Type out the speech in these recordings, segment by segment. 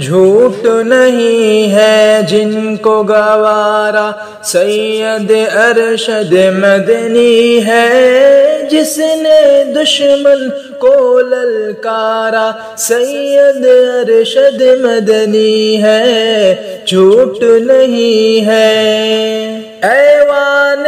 جھوٹ نہیں ہے جن کو گوارا سید ارشد مدنی ہے، جس نے دشمن کو للکارا سید ارشد مدنی ہے، جھوٹ نہیں ہے۔ ایوان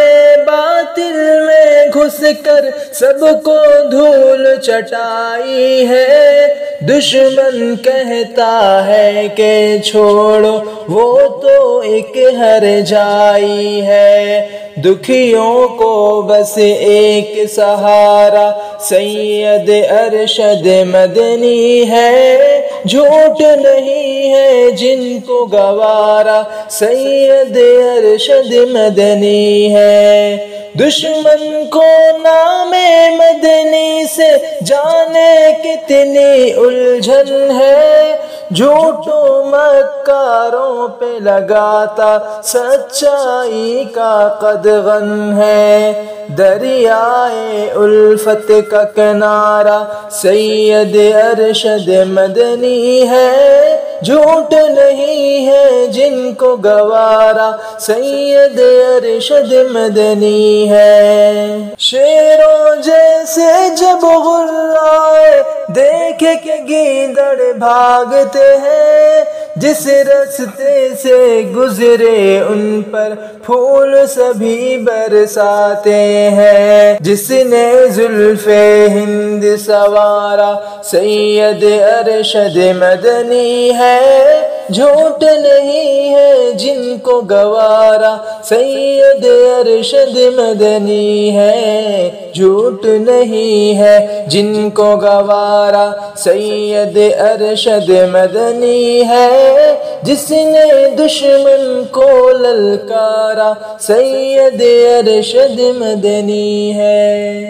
باطل میں گھس کر سب کو دھول چٹائی ہے، دشمن کہتا ہے کہ چھوڑو وہ تو ایک ہر جائی ہے، دکھیوں کو بس ایک سہارا سید ارشد مدنی ہے، جھوٹ نہیں ہے جن کو گوارا سید ارشد مدنی ہے۔ دشمن کو نام مدنی سے جانے کتنی الجھن ہے، جھوٹوں مکاروں پہ لگاتا سچائی کا قدغن ہے، دریائے الفت کا کنارہ سید ارشد مدنی ہے، جھوٹ نہیں ہے جن کو گوارا سید ارشد مدنی ہے۔ شیروں جیسے جب غرائے دیکھے کہ گیدڑ بھاگتے ہیں، جس رستے سے گزرے ان پر پھول سبھی برساتے ہیں، جس نے زلف ہند سوارا سید ارشد مدنی ہے، جھوٹ نہیں ہے جن کو گوارا سید ارشد مدنی ہے، جھوٹ نہیں ہے جن کو گوارا سید ارشد مدنی ہے، جس نے دشمن کو للکارا سید ارشد مدنی ہے۔